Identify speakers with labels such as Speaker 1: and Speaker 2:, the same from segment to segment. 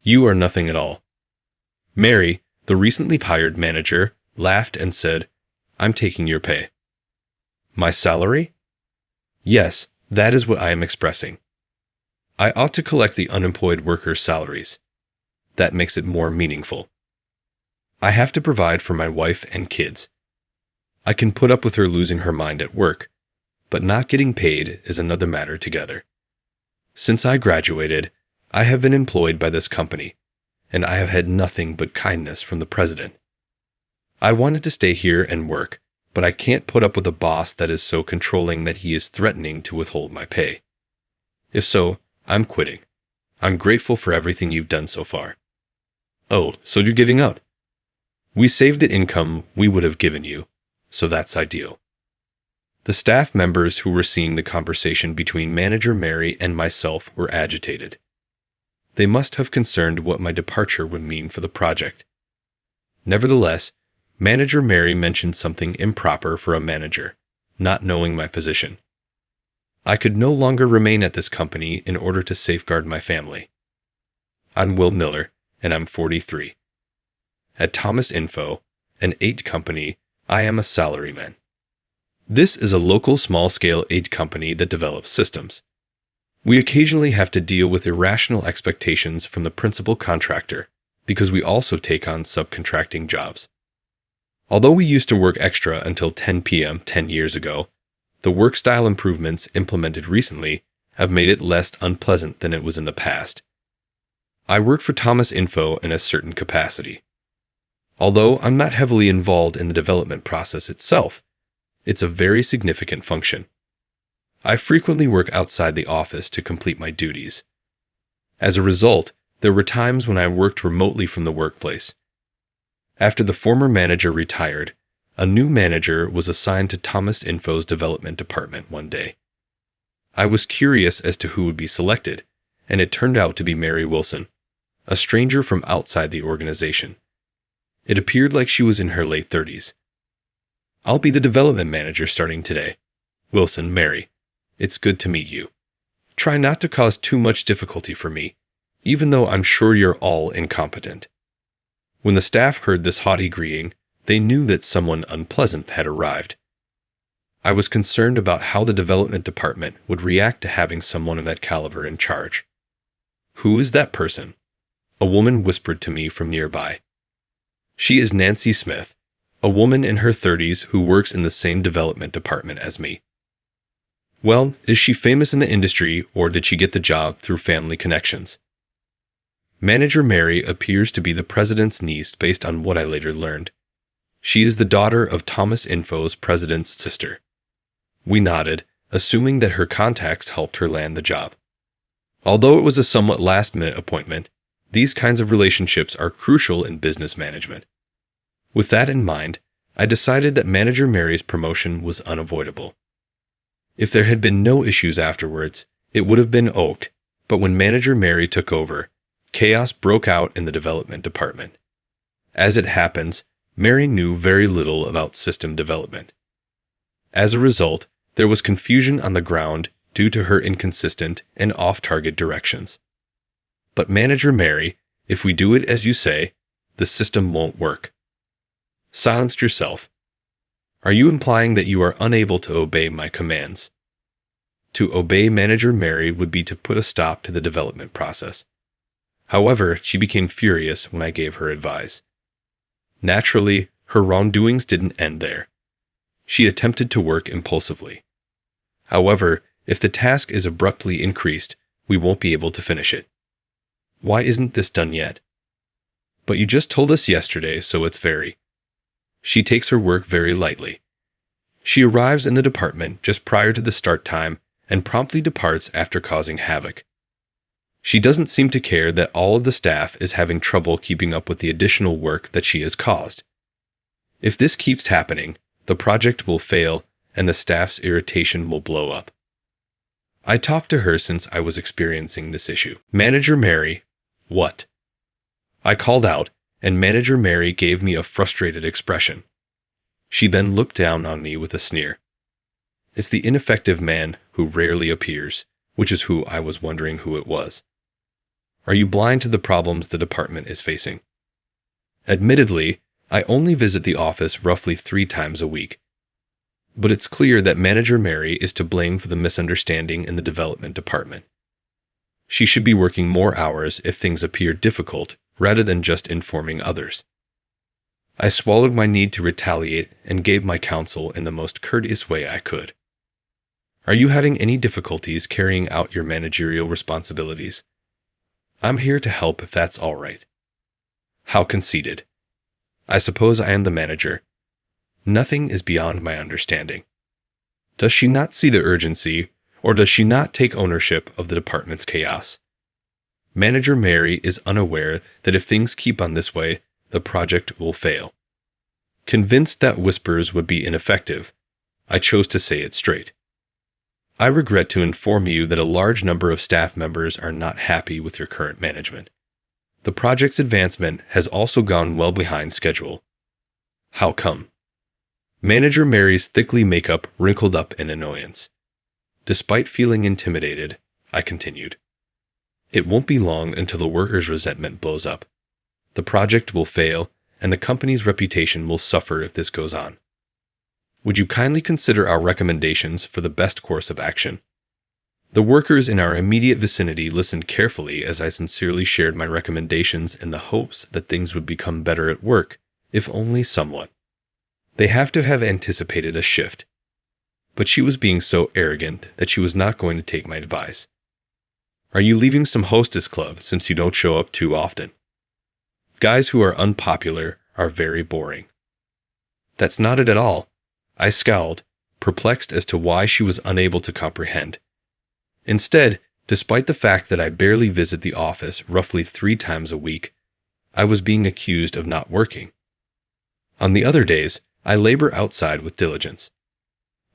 Speaker 1: You are nothing at all. Mary, the recently hired manager, laughed and said, I'm taking your pay. My salary? Yes, that is what I am expressing. I ought to collect the unemployed workers' salaries. That makes it more meaningful. I have to provide for my wife and kids. I can put up with her losing her mind at work, but not getting paid is another matter together. Since I graduated, I have been employed by this company, and I have had nothing but kindness from the president. I wanted to stay here and work, but I can't put up with a boss that is so controlling that he is threatening to withhold my pay. If so, I'm quitting. I'm grateful for everything you've done so far. Oh, so you're giving up? We saved the income we would have given you, so that's ideal. The staff members who were seeing the conversation between Manager Mary and myself were agitated. They must have concerned what my departure would mean for the project. Nevertheless, Manager Mary mentioned something improper for a manager, not knowing my position. I could no longer remain at this company in order to safeguard my family. I'm Will Miller, and I'm 43. At Thomas Info, an aid company, I am a salaryman. This is a local small-scale aid company that develops systems. We occasionally have to deal with irrational expectations from the principal contractor because we also take on subcontracting jobs. Although we used to work extra until 10 p.m. 10 years ago, the work style improvements implemented recently have made it less unpleasant than it was in the past. I work for Thomas Info in a certain capacity. Although I'm not heavily involved in the development process itself, it's a very significant function. I frequently work outside the office to complete my duties. As a result, there were times when I worked remotely from the workplace. After the former manager retired, a new manager was assigned to Thomas Info's development department one day. I was curious as to who would be selected, and it turned out to be Mary Wilson, a stranger from outside the organization. It appeared like she was in her late 30s. I'll be the development manager starting today. Wilson, Mary, it's good to meet you. Try not to cause too much difficulty for me, even though I'm sure you're all incompetent. When the staff heard this haughty greeting, they knew that someone unpleasant had arrived. I was concerned about how the development department would react to having someone of that caliber in charge. Who is that person? A woman whispered to me from nearby. She is Nancy Smith, a woman in her 30s who works in the same development department as me. Well, is she famous in the industry, or did she get the job through family connections? Manager Mary appears to be the president's niece based on what I later learned. She is the daughter of Thomas Info's president's sister. We nodded, assuming that her contacts helped her land the job. Although it was a somewhat last-minute appointment, these kinds of relationships are crucial in business management. With that in mind, I decided that Manager Mary's promotion was unavoidable. If there had been no issues afterwards, it would have been oked, but when Manager Mary took over, chaos broke out in the development department. As it happens, Mary knew very little about system development. As a result, there was confusion on the ground due to her inconsistent and off-target directions. But Manager Mary, if we do it as you say, the system won't work. Silence yourself. Are you implying that you are unable to obey my commands? To obey Manager Mary would be to put a stop to the development process. However, she became furious when I gave her advice. Naturally, her wrongdoings didn't end there. She attempted to work impulsively. However, if the task is abruptly increased, we won't be able to finish it. Why isn't this done yet? But you just told us yesterday, so it's very. She takes her work very lightly. She arrives in the department just prior to the start time and promptly departs after causing havoc. She doesn't seem to care that all of the staff is having trouble keeping up with the additional work that she has caused. If this keeps happening, the project will fail and the staff's irritation will blow up. I talked to her since I was experiencing this issue. Manager Mary, what? I called out, and Manager Mary gave me a frustrated expression. She then looked down on me with a sneer. It's the ineffective man who rarely appears, which is who I was wondering who it was. Are you blind to the problems the department is facing? Admittedly, I only visit the office roughly 3 times a week. But it's clear that Manager Mary is to blame for the misunderstanding in the development department. She should be working more hours if things appear difficult rather than just informing others. I swallowed my need to retaliate and gave my counsel in the most courteous way I could. Are you having any difficulties carrying out your managerial responsibilities? I'm here to help if that's all right. How conceited. I suppose I am the manager. Nothing is beyond my understanding. Does she not see the urgency, or does she not take ownership of the department's chaos? Manager Mary is unaware that if things keep on this way, the project will fail. Convinced that whispers would be ineffective, I chose to say it straight. I regret to inform you that a large number of staff members are not happy with your current management. The project's advancement has also gone well behind schedule. How come? Manager Mary's thickly makeup wrinkled up in annoyance. Despite feeling intimidated, I continued. It won't be long until the workers' resentment blows up. The project will fail, and the company's reputation will suffer if this goes on. Would you kindly consider our recommendations for the best course of action? The workers in our immediate vicinity listened carefully as I sincerely shared my recommendations in the hopes that things would become better at work, if only somewhat. They have to have anticipated a shift. But she was being so arrogant that she was not going to take my advice. Are you leaving some hostess club since you don't show up too often? Guys who are unpopular are very boring. That's not it at all. I scowled, perplexed as to why she was unable to comprehend. Instead, despite the fact that I barely visit the office roughly 3 times a week, I was being accused of not working. On the other days, I labor outside with diligence.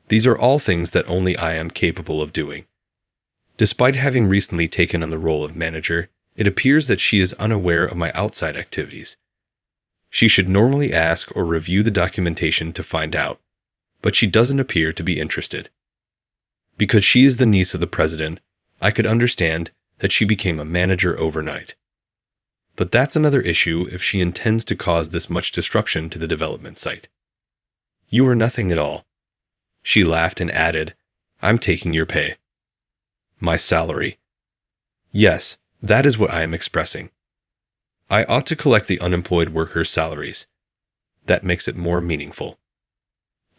Speaker 1: These are all things that only I am capable of doing. Despite having recently taken on the role of manager, it appears that she is unaware of my outside activities. She should normally ask or review the documentation to find out, but she doesn't appear to be interested. Because she is the niece of the president, I could understand that she became a manager overnight. But that's another issue if she intends to cause this much disruption to the development site. You are nothing at all. She laughed and added, I'm taking your pay. My salary. Yes, that is what I am expressing. I ought to collect the unemployed workers' salaries. That makes it more meaningful.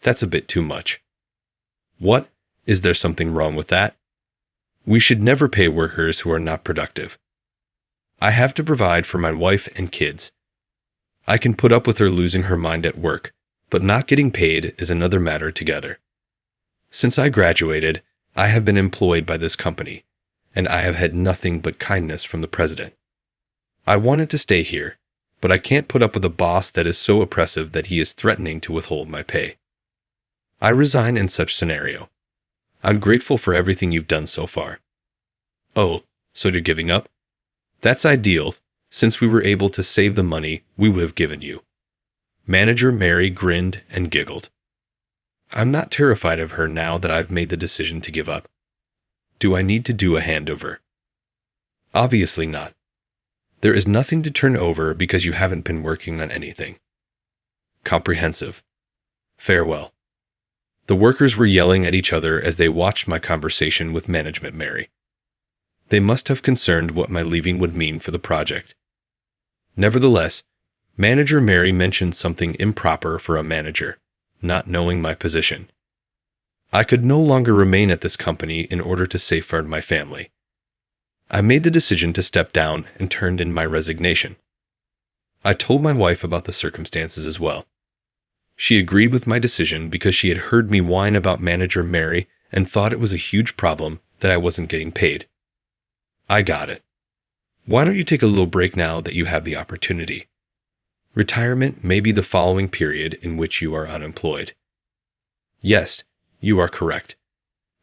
Speaker 1: That's a bit too much. What? Is there something wrong with that? We should never pay workers who are not productive. I have to provide for my wife and kids. I can put up with her losing her mind at work, but not getting paid is another matter altogether. Since I graduated, I have been employed by this company, and I have had nothing but kindness from the president. I wanted to stay here, but I can't put up with a boss that is so oppressive that he is threatening to withhold my pay. I resign in such scenario. I'm grateful for everything you've done so far. Oh, so you're giving up? That's ideal, since we were able to save the money we would have given you. Manager Mary grinned and giggled. I'm not terrified of her now that I've made the decision to give up. Do I need to do a handover? Obviously not. There is nothing to turn over because you haven't been working on anything. Comprehensive. Farewell. The workers were yelling at each other as they watched my conversation with Management Mary. They must have concerned what my leaving would mean for the project. Nevertheless, Manager Mary mentioned something improper for a manager, not knowing my position. I could no longer remain at this company in order to safeguard my family. I made the decision to step down and turned in my resignation. I told my wife about the circumstances as well. She agreed with my decision because she had heard me whine about Manager Mary and thought it was a huge problem that I wasn't getting paid. I got it. Why don't you take a little break now that you have the opportunity? Retirement may be the following period in which you are unemployed. Yes, you are correct.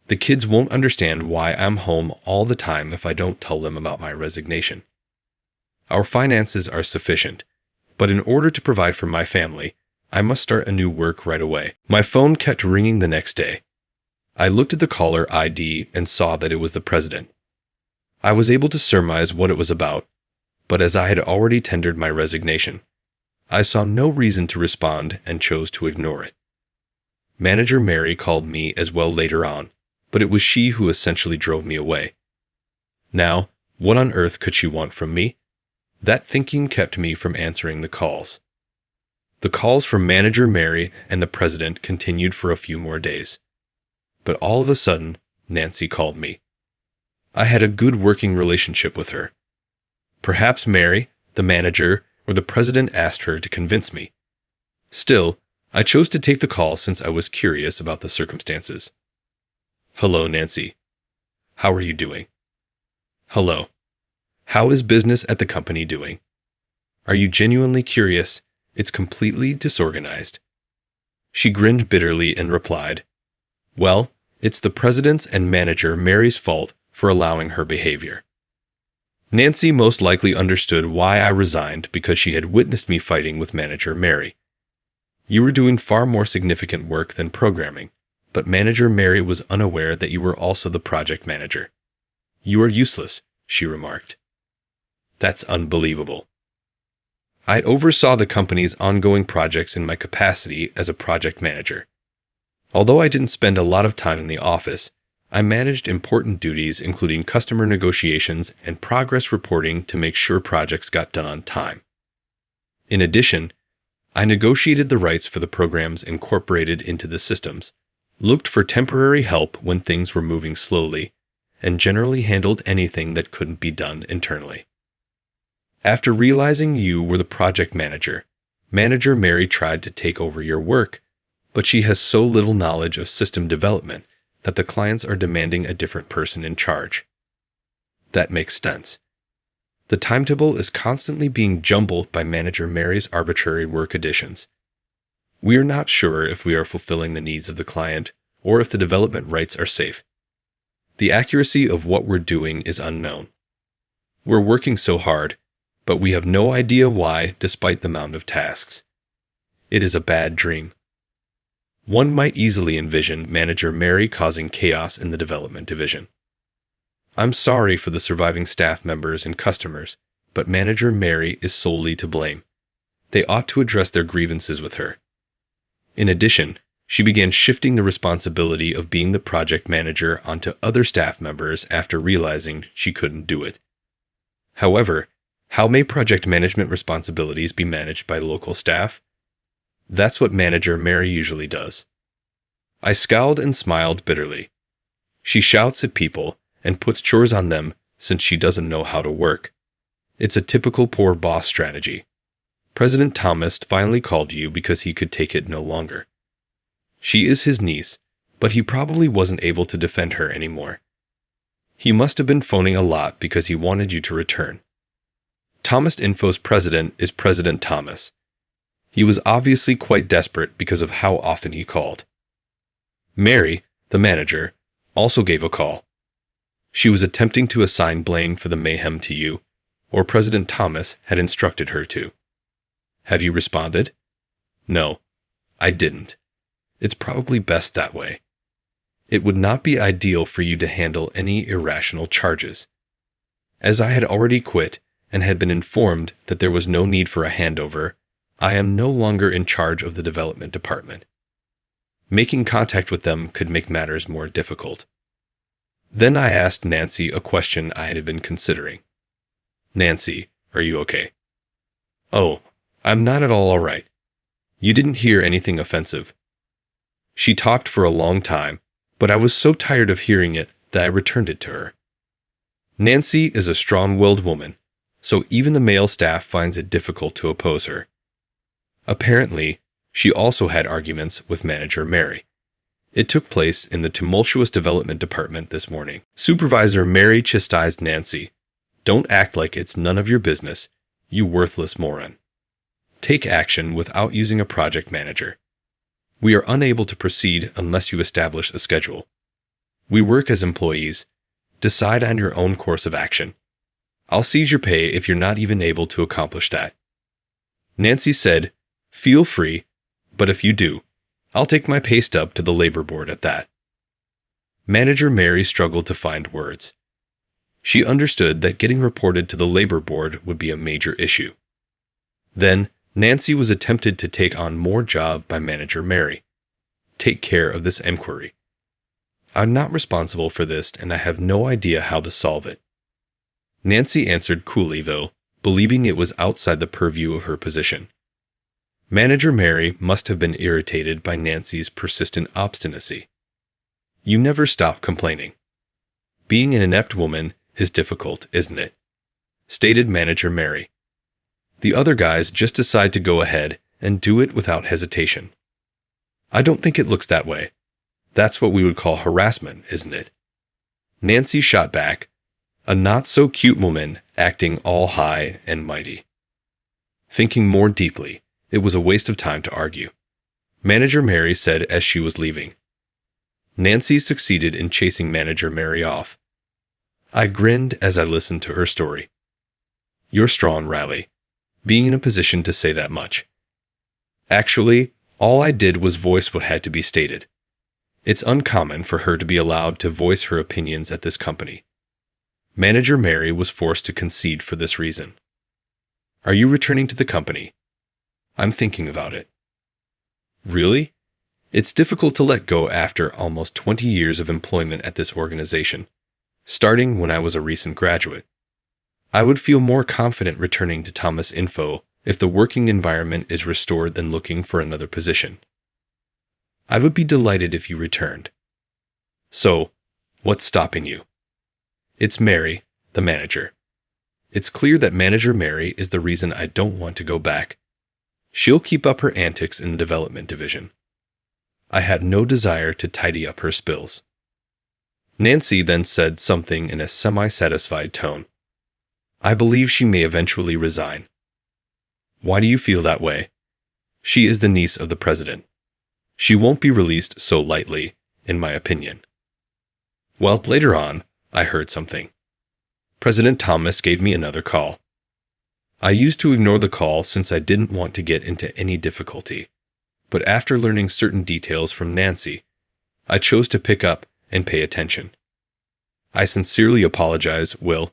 Speaker 1: The kids won't understand why I'm home all the time if I don't tell them about my resignation. Our finances are sufficient, but in order to provide for my family, I must start a new work right away. My phone kept ringing the next day. I looked at the caller ID and saw that it was the president. I was able to surmise what it was about, but as I had already tendered my resignation, I saw no reason to respond and chose to ignore it. Manager Mary called me as well later on, but it was she who essentially drove me away. Now, what on earth could she want from me? That thinking kept me from answering the calls. The calls from Manager Mary and the president continued for a few more days. But all of a sudden, Nancy called me. I had a good working relationship with her. Perhaps Mary, the manager, or the president asked her to convince me. Still, I chose to take the call since I was curious about the circumstances. Hello, Nancy. How are you doing? Hello. How is business at the company doing? Are you genuinely curious? It's completely disorganized. She grinned bitterly and replied, Well, it's the president's and manager Mary's fault for allowing her behavior. Nancy most likely understood why I resigned because she had witnessed me fighting with Manager Mary. You were doing far more significant work than programming, but Manager Mary was unaware that you were also the project manager. You are useless, she remarked. That's unbelievable. I oversaw the company's ongoing projects in my capacity as a project manager. Although I didn't spend a lot of time in the office, I managed important duties including customer negotiations and progress reporting to make sure projects got done on time. In addition, I negotiated the rights for the programs incorporated into the systems, looked for temporary help when things were moving slowly, and generally handled anything that couldn't be done internally. After realizing you were the project manager, Manager Mary tried to take over your work, but she has so little knowledge of system development that the clients are demanding a different person in charge. That makes sense. The timetable is constantly being jumbled by Manager Mary's arbitrary work additions. We are not sure if we are fulfilling the needs of the client or if the development rights are safe. The accuracy of what we're doing is unknown. We're working so hard, but we have no idea why despite the amount of tasks. It is a bad dream. One might easily envision Manager Mary causing chaos in the development division. I'm sorry for the surviving staff members and customers, but Manager Mary is solely to blame. They ought to address their grievances with her. In addition, she began shifting the responsibility of being the project manager onto other staff members after realizing she couldn't do it. However, how may project management responsibilities be managed by local staff? That's what Manager Mary usually does. I scowled and smiled bitterly. She shouts at people and puts chores on them since she doesn't know how to work. It's a typical poor boss strategy. President Thomas finally called you because he could take it no longer. She is his niece, but he probably wasn't able to defend her anymore. He must have been phoning a lot because he wanted you to return. Thomas Info's president is President Thomas. He was obviously quite desperate because of how often he called. Mary, the manager, also gave a call. She was attempting to assign blame for the mayhem to you, or President Thomas had instructed her to. Have you responded? No, I didn't. It's probably best that way. It would not be ideal for you to handle any irrational charges. As I had already quit and had been informed that there was no need for a handover, I am no longer in charge of the development department. Making contact with them could make matters more difficult. Then I asked Nancy a question I had been considering. Nancy, are you okay? Oh, I'm not at all right. You didn't hear anything offensive. She talked for a long time, but I was so tired of hearing it that I returned it to her. Nancy is a strong-willed woman, so even the male staff finds it difficult to oppose her. Apparently, she also had arguments with Manager Mary. It took place in the tumultuous development department this morning. Supervisor Mary chastised Nancy. Don't act like it's none of your business, you worthless moron. Take action without using a project manager. We are unable to proceed unless you establish a schedule. We work as employees. Decide on your own course of action. I'll seize your pay if you're not even able to accomplish that. Nancy said, Feel free, but if you do, I'll take my pay stub to the labor board at that. Manager Mary struggled to find words. She understood that getting reported to the labor board would be a major issue. Then, Nancy was attempted to take on more job by manager Mary. Take care of this inquiry. I'm not responsible for this, and I have no idea how to solve it. Nancy answered coolly, though, believing it was outside the purview of her position. Manager Mary must have been irritated by Nancy's persistent obstinacy. You never stop complaining. Being an inept woman is difficult, isn't it? Stated Manager Mary. The other guys just decide to go ahead and do it without hesitation. I don't think it looks that way. That's what we would call harassment, isn't it? Nancy shot back, a not-so-cute woman acting all high and mighty. Thinking more deeply, it was a waste of time to argue. Manager Mary said as she was leaving. Nancy succeeded in chasing Manager Mary off. I grinned as I listened to her story. You're strong, Riley, being in a position to say that much. Actually, all I did was voice what had to be stated. It's uncommon for her to be allowed to voice her opinions at this company. Manager Mary was forced to concede for this reason. Are you returning to the company? I'm thinking about it. Really? It's difficult to let go after almost 20 years of employment at this organization, starting when I was a recent graduate. I would feel more confident returning to Thomas Info if the working environment is restored than looking for another position. I would be delighted if you returned. So, what's stopping you? It's Mary, the manager. It's clear that Manager Mary is the reason I don't want to go back. She'll keep up her antics in the development division. I had no desire to tidy up her spills. Nancy then said something in a semi-satisfied tone. I believe she may eventually resign. Why do you feel that way? She is the niece of the president. She won't be released so lightly, in my opinion. Well, later on, I heard something. President Thomas gave me another call. I used to ignore the call since I didn't want to get into any difficulty, but after learning certain details from Nancy, I chose to pick up and pay attention. I sincerely apologize, Will.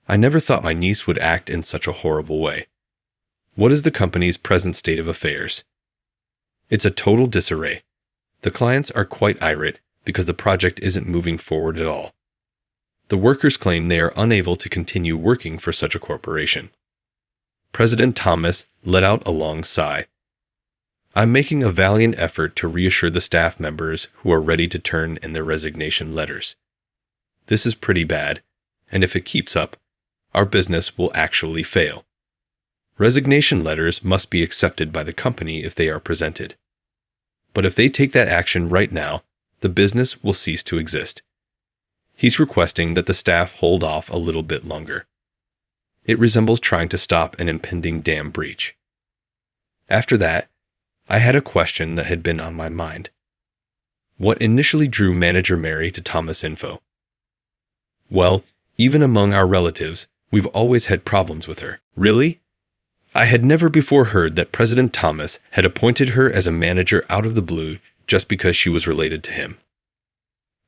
Speaker 1: I never thought my niece would act in such a horrible way. What is the company's present state of affairs? It's a total disarray. The clients are quite irate because the project isn't moving forward at all. The workers claim they are unable to continue working for such a corporation. President Thomas let out a long sigh. I'm making a valiant effort to reassure the staff members who are ready to turn in their resignation letters. This is pretty bad, and if it keeps up, our business will actually fail. Resignation letters must be accepted by the company if they are presented. But if they take that action right now, the business will cease to exist. He's requesting that the staff hold off a little bit longer. It resembles trying to stop an impending dam breach. After that, I had a question that had been on my mind. What initially drew Manager Mary to Thomas Info? Well, even among our relatives, we've always had problems with her. Really? I had never before heard that President Thomas had appointed her as a manager out of the blue just because she was related to him.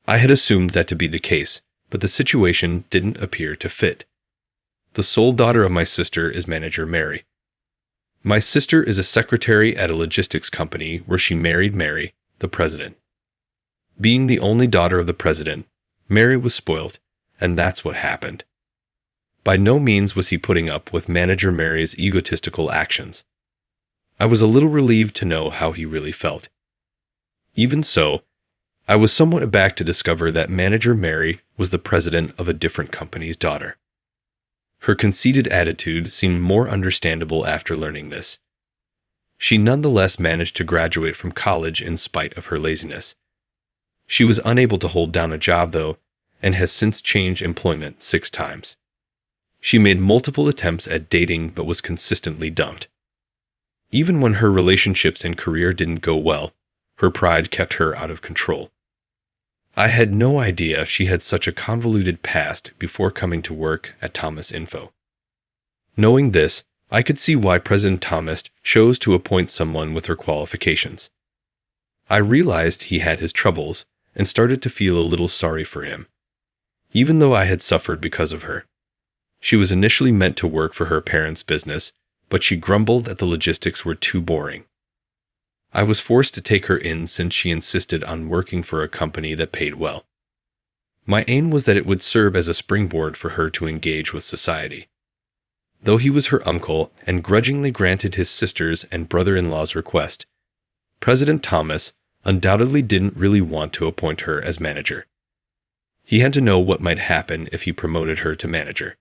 Speaker 1: I had assumed that to be the case, but the situation didn't appear to fit. The sole daughter of my sister is Manager Mary. My sister is a secretary at a logistics company where she married Mary, the president. Being the only daughter of the president, Mary was spoilt, and that's what happened. By no means was he putting up with Manager Mary's egotistical actions. I was a little relieved to know how he really felt. Even so, I was somewhat aback to discover that Manager Mary was the president of a different company's daughter. Her conceited attitude seemed more understandable after learning this. She nonetheless managed to graduate from college in spite of her laziness. She was unable to hold down a job, though, and has since changed employment 6 times. She made multiple attempts at dating but was consistently dumped. Even when her relationships and career didn't go well, her pride kept her out of control. I had no idea she had such a convoluted past before coming to work at Thomas Info. Knowing this, I could see why President Thomas chose to appoint someone with her qualifications. I realized he had his troubles and started to feel a little sorry for him. even though I had suffered because of her. She was initially meant to work for her parents' business, but she grumbled that the logistics were too boring. I was forced to take her in since she insisted on working for a company that paid well. My aim was that it would serve as a springboard for her to engage with society. Though he was her uncle and grudgingly granted his sister's and brother-in-law's request, President Thomas undoubtedly didn't really want to appoint her as manager. He had to know what might happen if he promoted her to manager.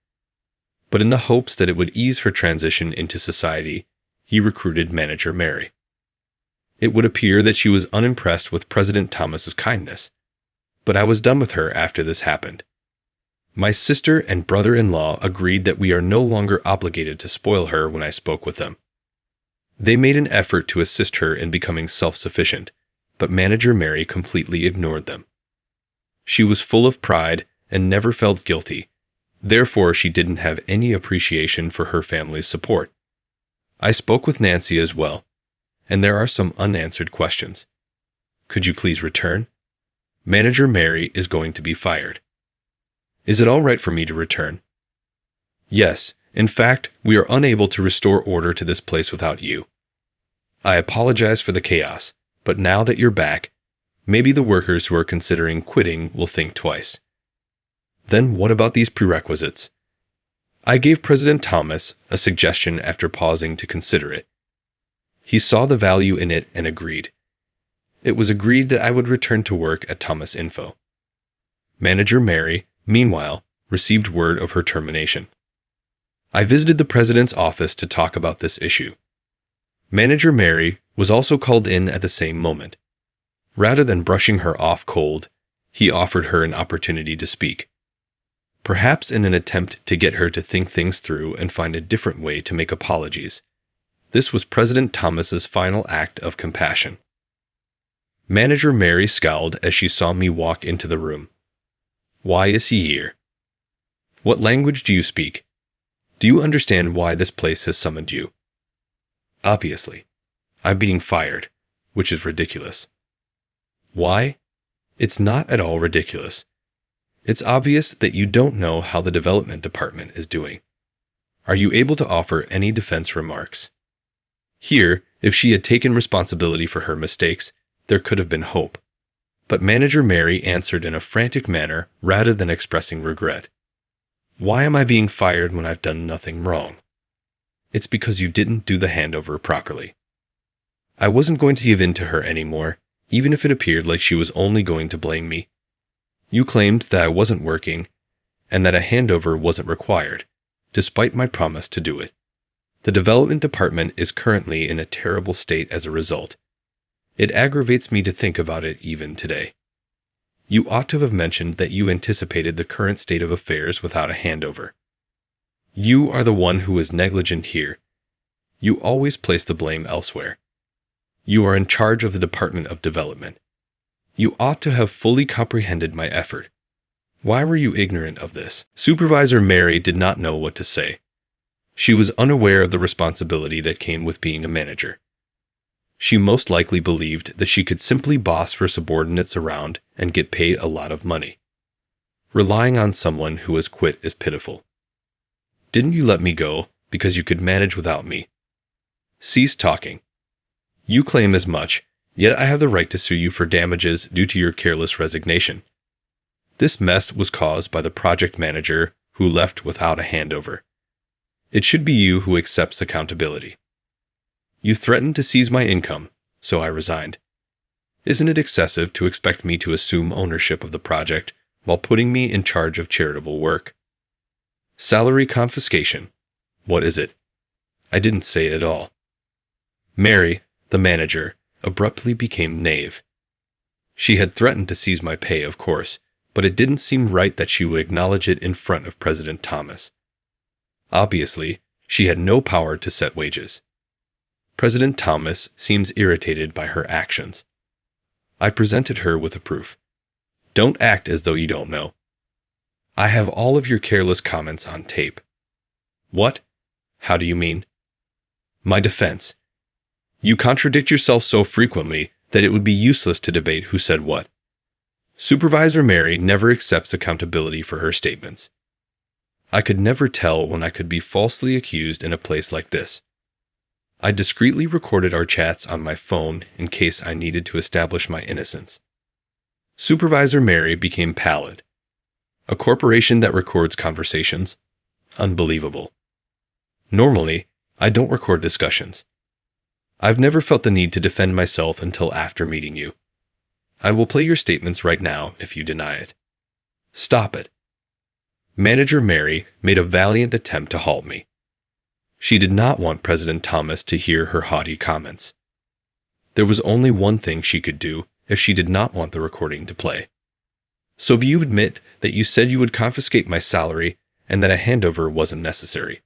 Speaker 1: But in the hopes that it would ease her transition into society, he recruited Manager Mary. It would appear that she was unimpressed with President Thomas's kindness, but I was done with her after this happened. My sister and brother-in-law agreed that we are no longer obligated to spoil her when I spoke with them. They made an effort to assist her in becoming self-sufficient, but Manager Mary completely ignored them. She was full of pride and never felt guilty, therefore she didn't have any appreciation for her family's support. I spoke with Nancy as well, and there are some unanswered questions. Could you please return? Manager Mary is going to be fired. Is it all right for me to return? Yes, in fact, we are unable to restore order to this place without you. I apologize for the chaos, but now that you're back, maybe the workers who are considering quitting will think twice. Then what about these prerequisites? I gave President Thomas a suggestion after pausing to consider it. He saw the value in it and agreed. It was agreed that I would return to work at Thomas Info. Manager Mary, meanwhile, received word of her termination. I visited the president's office to talk about this issue. Manager Mary was also called in at the same moment. Rather than brushing her off cold, he offered her an opportunity to speak. Perhaps in an attempt to get her to think things through and find a different way to make apologies. This was President Thomas's final act of compassion. Manager Mary scowled as she saw me walk into the room. Why is he here? What language do you speak? Do you understand why this place has summoned you? Obviously. I'm being fired, which is ridiculous. Why? It's not at all ridiculous. It's obvious that you don't know how the development department is doing. Are you able to offer any defense remarks? Here, if she had taken responsibility for her mistakes, there could have been hope. But Manager Mary answered in a frantic manner rather than expressing regret. Why am I being fired when I've done nothing wrong? It's because you didn't do the handover properly. I wasn't going to give in to her anymore, even if it appeared like she was only going to blame me. You claimed that I wasn't working, and that a handover wasn't required, despite my promise to do it. The development department is currently in a terrible state as a result. It aggravates me to think about it even today. You ought to have mentioned that you anticipated the current state of affairs without a handover. You are the one who is negligent here. You always place the blame elsewhere. You are in charge of the Department of Development. You ought to have fully comprehended my effort. Why were you ignorant of this? Supervisor Mary did not know what to say. She was unaware of the responsibility that came with being a manager. She most likely believed that she could simply boss her subordinates around and get paid a lot of money. Relying on someone who has quit is pitiful. Didn't you let me go because you could manage without me? Cease talking. You claim as much, yet I have the right to sue you for damages due to your careless resignation. This mess was caused by the project manager who left without a handover. It should be you who accepts accountability. You threatened to seize my income, so I resigned. Isn't it excessive to expect me to assume ownership of the project while putting me in charge of charitable work? Salary confiscation. What is it? I didn't say it at all. Mary, the manager, abruptly became knave. She had threatened to seize my pay, of course, but it didn't seem right that she would acknowledge it in front of President Thomas. Obviously, she had no power to set wages. President Thomas seems irritated by her actions. I presented her with a proof. Don't act as though you don't know. I have all of your careless comments on tape. What? How do you mean? My defense. You contradict yourself so frequently that it would be useless to debate who said what. Supervisor Mary never accepts accountability for her statements. I could never tell when I could be falsely accused in a place like this. I discreetly recorded our chats on my phone in case I needed to establish my innocence. Supervisor Mary became pallid. A corporation that records conversations? Unbelievable. Normally, I don't record discussions. I've never felt the need to defend myself until after meeting you. I will play your statements right now if you deny it. Stop it. Manager Mary made a valiant attempt to halt me. She did not want President Thomas to hear her haughty comments. There was only one thing she could do if she did not want the recording to play. So do you admit that you said you would confiscate my salary and that a handover wasn't necessary?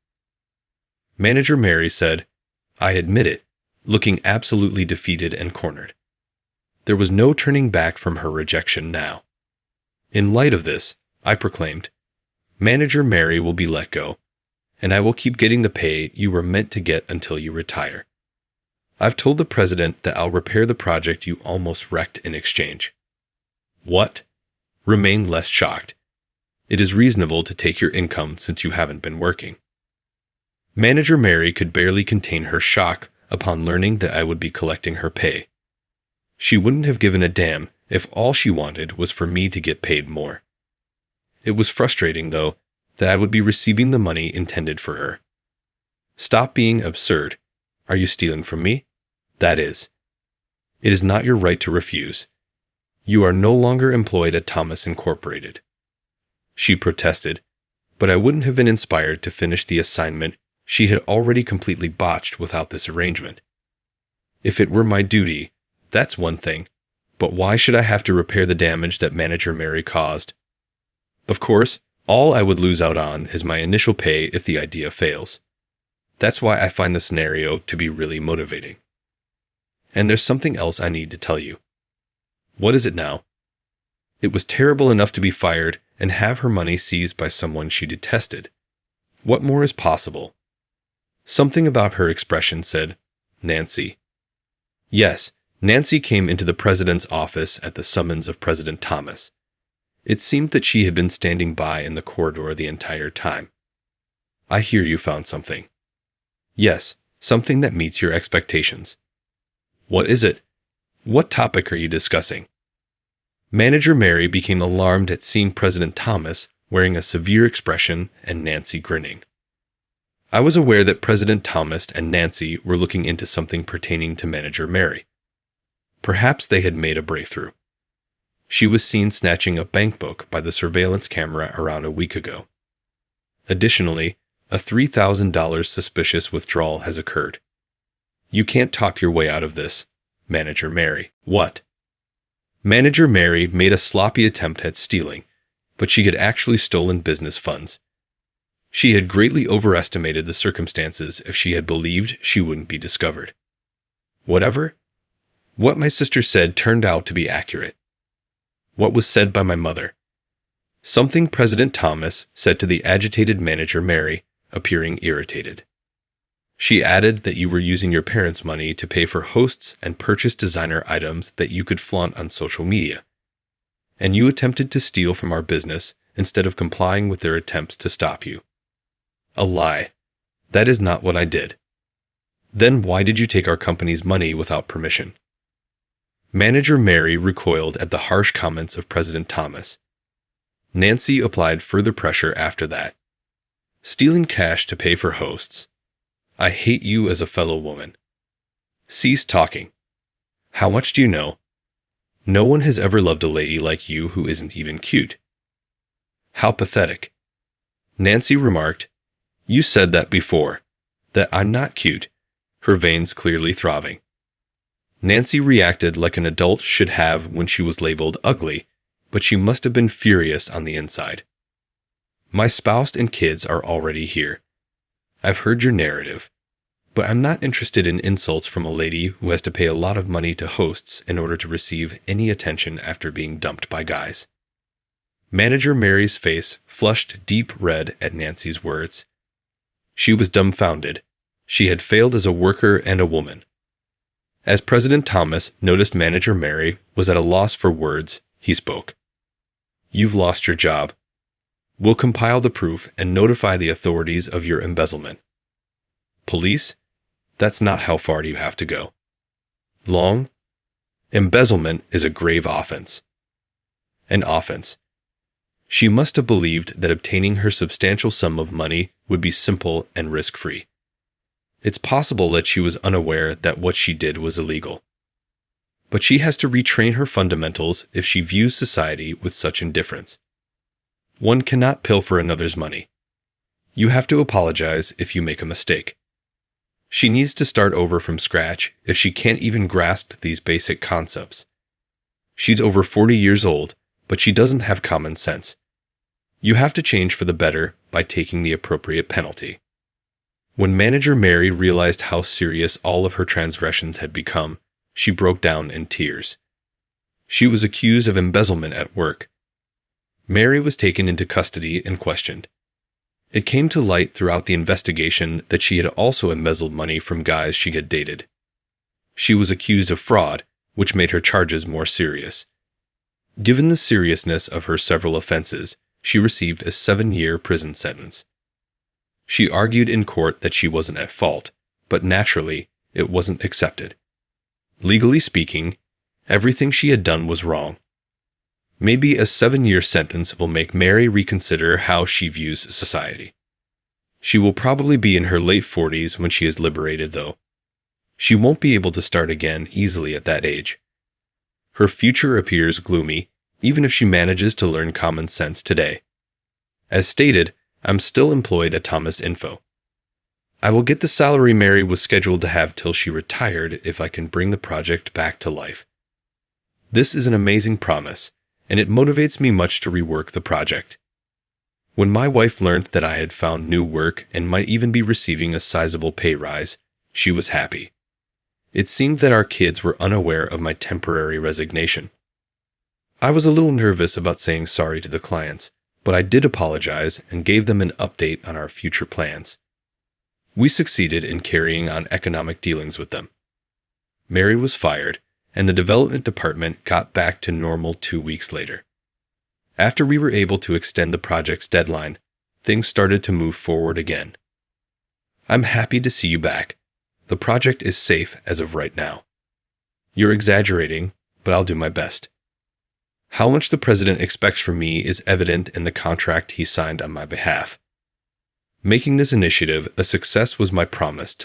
Speaker 1: Manager Mary said, I admit it, looking absolutely defeated and cornered. There was no turning back from her rejection now. In light of this, I proclaimed, Manager Mary will be let go, and I will keep getting the pay you were meant to get until you retire. I've told the president that I'll repair the project you almost wrecked in exchange. What? Remain less shocked. It is reasonable to take your income since you haven't been working. Manager Mary could barely contain her shock upon learning that I would be collecting her pay. She wouldn't have given a damn if all she wanted was for me to get paid more. It was frustrating, though, that I would be receiving the money intended for her. Stop being absurd. Are you stealing from me? That is. It is not your right to refuse. You are no longer employed at Thomas Incorporated. She protested, but I wouldn't have been inspired to finish the assignment she had already completely botched without this arrangement. If it were my duty, that's one thing, but why should I have to repair the damage that Manager Mary caused? Of course, all I would lose out on is my initial pay if the idea fails. That's why I find the scenario to be really motivating. And there's something else I need to tell you. What is it now? It was terrible enough to be fired and have her money seized by someone she detested. What more is possible? Something about her expression said, Nancy. Yes, Nancy came into the president's office at the summons of President Thomas. It seemed that she had been standing by in the corridor the entire time. I hear you found something. Yes, something that meets your expectations. What is it? What topic are you discussing? Manager Mary became alarmed at seeing President Thomas wearing a severe expression and Nancy grinning. I was aware that President Thomas and Nancy were looking into something pertaining to Manager Mary. Perhaps they had made a breakthrough. She was seen snatching a bank book by the surveillance camera around a week ago. Additionally, a $3,000 suspicious withdrawal has occurred. You can't talk your way out of this, Manager Mary. What? Manager Mary made a sloppy attempt at stealing, but she had actually stolen business funds. She had greatly overestimated the circumstances if she had believed she wouldn't be discovered. Whatever? What my sister said turned out to be accurate. What was said by my mother? Something President Thomas said to the agitated Manager Mary, appearing irritated. She added that you were using your parents' money to pay for hosts and purchase designer items that you could flaunt on social media. And you attempted to steal from our business instead of complying with their attempts to stop you. A lie. That is not what I did. Then why did you take our company's money without permission? Manager Mary recoiled at the harsh comments of President Thomas. Nancy applied further pressure after that. Stealing cash to pay for hosts. I hate you as a fellow woman. Cease talking. How much do you know? No one has ever loved a lady like you who isn't even cute. How pathetic. Nancy remarked, You said that before, that I'm not cute, her veins clearly throbbing. Nancy reacted like an adult should have when she was labeled ugly, but she must have been furious on the inside. My spouse and kids are already here. I've heard your narrative, but I'm not interested in insults from a lady who has to pay a lot of money to hosts in order to receive any attention after being dumped by guys. Manager Mary's face flushed deep red at Nancy's words. She was dumbfounded. She had failed as a worker and a woman. As President Thomas noticed Manager Mary was at a loss for words, he spoke. You've lost your job. We'll compile the proof and notify the authorities of your embezzlement. Police? That's not how far you have to go. Long? Embezzlement is a grave offense. An offense. She must have believed that obtaining her substantial sum of money would be simple and risk-free. It's possible that she was unaware that what she did was illegal. But she has to retrain her fundamentals if she views society with such indifference. One cannot pilfer another's money. You have to apologize if you make a mistake. She needs to start over from scratch if she can't even grasp these basic concepts. She's over 40 years old, but she doesn't have common sense. You have to change for the better by taking the appropriate penalty. When manager Mary realized how serious all of her transgressions had become, she broke down in tears. She was accused of embezzlement at work. Mary was taken into custody and questioned. It came to light throughout the investigation that she had also embezzled money from guys she had dated. She was accused of fraud, which made her charges more serious. Given the seriousness of her several offenses, she received a 7-year prison sentence. She argued in court that she wasn't at fault, but naturally, it wasn't accepted. Legally speaking, everything she had done was wrong. Maybe a 7-year sentence will make Mary reconsider how she views society. She will probably be in her late 40s when she is liberated, though. She won't be able to start again easily at that age. Her future appears gloomy, even if she manages to learn common sense today. As stated, I'm still employed at Thomas Info. I will get the salary Mary was scheduled to have till she retired if I can bring the project back to life. This is an amazing promise, and it motivates me much to rework the project. When my wife learned that I had found new work and might even be receiving a sizable pay rise, she was happy. It seemed that our kids were unaware of my temporary resignation. I was a little nervous about saying sorry to the clients, but I did apologize and gave them an update on our future plans. We succeeded in carrying on economic dealings with them. Mary was fired, and the development department got back to normal 2 weeks later. After we were able to extend the project's deadline, things started to move forward again. I'm happy to see you back. The project is safe as of right now. You're exaggerating, but I'll do my best. How much the president expects from me is evident in the contract he signed on my behalf. Making this initiative a success was my promise to